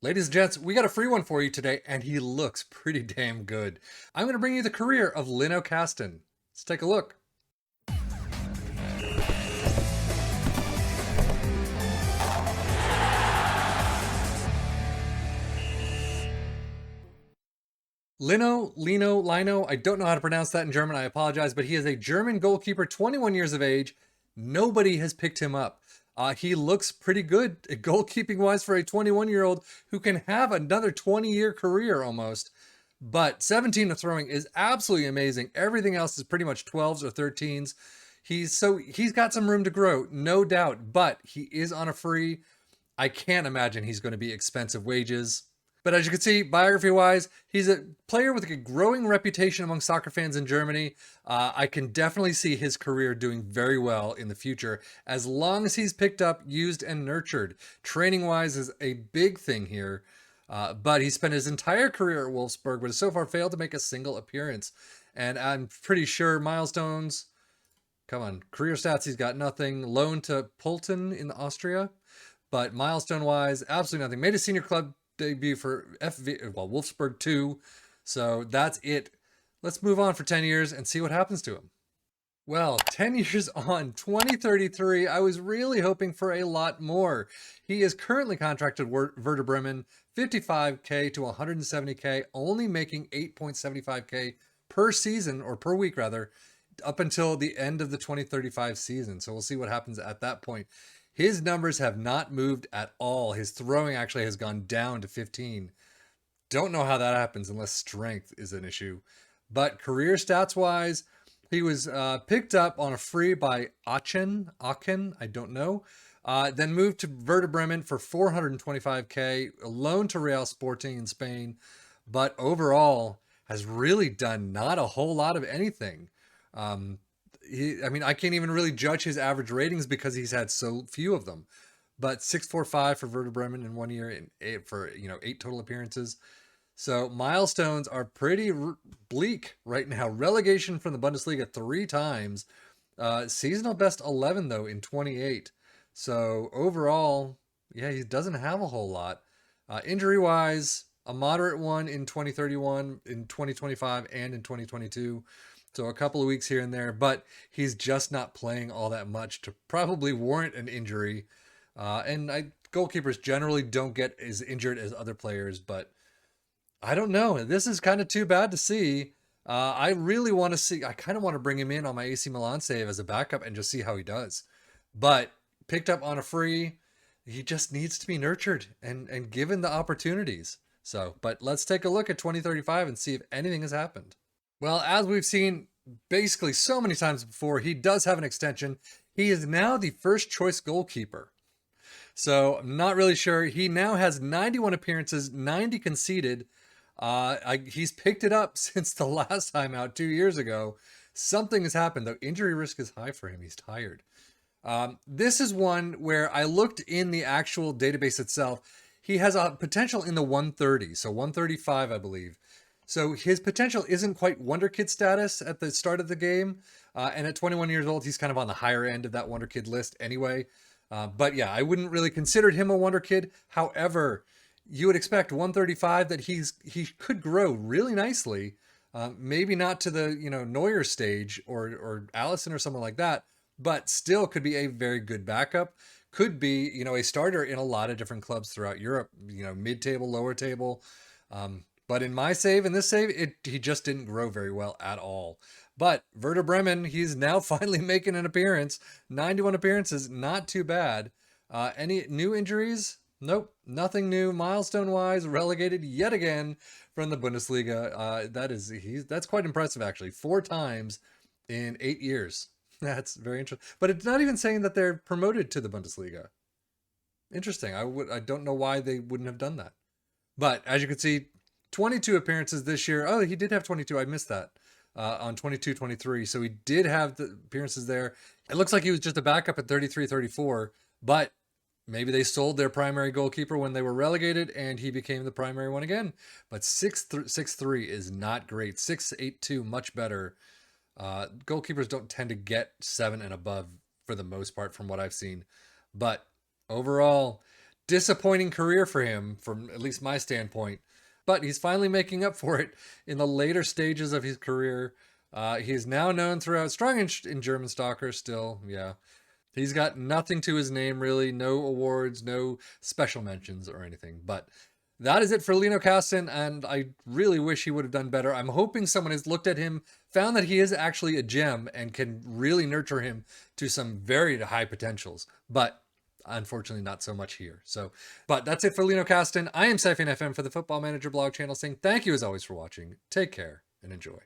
Ladies and gents, we got a free one for you today, and he looks pretty damn good. I'm going to bring you the career of Lino Kasten. Let's take a look. Lino, I don't know how to pronounce that in German, I apologize, but he is a German goalkeeper, 21 years of age. Nobody has picked him up. He looks pretty good goalkeeping wise for a 21-year-old who can have another 20-year career almost. But 17 of throwing is absolutely amazing. Everything else is pretty much 12s or 13s. He's got some room to grow, no doubt, but he is on a free. I can't imagine he's going to be expensive wages. But as you can see, biography-wise, he's a player with a growing reputation among soccer fans in Germany. I can definitely see his career doing very well in the future, as long as he's picked up, used, and nurtured. Training-wise is a big thing here, but he spent his entire career at Wolfsburg, but has so far failed to make a single appearance. And I'm pretty sure milestones, come on, career stats, he's got nothing. Loan to Pulten in Austria, but milestone-wise, absolutely nothing. Made a senior club debut for Wolfsburg 2. So that's it. Let's move on for 10 years and see what happens to him. Well, 10 years on, 2033, I was really hoping for a lot more. He is currently contracted Werder Bremen, 55K to 170K, only making 8.75K per season, or per week rather, up until the end of the 2035 season. So we'll see what happens at that point. His numbers have not moved at all. His throwing actually has gone down to 15. Don't know how that happens unless strength is an issue. But career stats wise, he was picked up on a free by Aachen, I don't know. Then moved to Werder Bremen for 425K, a loan to Real Sporting in Spain. But overall, has really done not a whole lot of anything. I can't even really judge his average ratings because he's had so few of them. But 645 for Werder Bremen in 1 year and eight total appearances. So milestones are pretty bleak right now. Relegation from the Bundesliga 3 times. Seasonal best 11 though in 28. So overall, yeah, he doesn't have a whole lot. Injury wise, a moderate one in 2031, in 2025, and in 2022. So a couple of weeks here and there, but he's just not playing all that much to probably warrant an injury. Goalkeepers generally don't get as injured as other players, but I don't know. This is kind of too bad to see. I really want to see, I kind of want to bring him in on my AC Milan save as a backup and just see how he does. But picked up on a free, he just needs to be nurtured and given the opportunities. So, but let's take a look at 2035 and see if anything has happened. Well, as we've seen basically so many times before, he does have an extension. He is now the first choice goalkeeper. So I'm not really sure. He now has 91 appearances, 90 conceded. He's picked it up since the last time out 2 years ago. Something has happened, though. Injury risk is high for him. He's tired. This is one where I looked in the actual database itself. He has a potential in the 130, so 135, I believe. So his potential isn't quite Wonder Kid status at the start of the game. And at 21 years old, he's kind of on the higher end of that Wonder Kid list anyway. But yeah, I wouldn't really consider him a Wonder Kid. However, you would expect 135 that he could grow really nicely. Maybe not to the Neuer stage or Allison or someone like that, but still could be a very good backup. Could be a starter in a lot of different clubs throughout Europe. Mid-table, lower table. But in my save, in this save, he just didn't grow very well at all. But Werder Bremen, he's now finally making an appearance. 91 appearances, not too bad. Any new injuries? Nope, nothing new. Milestone-wise, relegated yet again from the Bundesliga. That's quite impressive, actually. 4 times in 8 years. That's very interesting. But it's not even saying that they're promoted to the Bundesliga. Interesting. I don't know why they wouldn't have done that. But as you can see, 22 appearances this year. Oh, he did have 22. I missed that on 22-23. So he did have the appearances there. It looks like he was just a backup at 33-34, but maybe they sold their primary goalkeeper when they were relegated and he became the primary one again. But 6'3" is not great. 6'8" much better. Goalkeepers don't tend to get 7 and above for the most part from what I've seen. But overall, disappointing career for him, from at least my standpoint. But he's finally making up for it in the later stages of his career. He is now known throughout, strong in German soccer still, yeah. He's got nothing to his name, really. No awards, no special mentions or anything. But that is it for Lino Kasten, and I really wish he would have done better. I'm hoping someone has looked at him, found that he is actually a gem, and can really nurture him to some very high potentials. But unfortunately, not so much here. But that's it for Lino Kasten. I am Siphon FM for the Football Manager blog channel, saying thank you as always for watching. Take care and enjoy.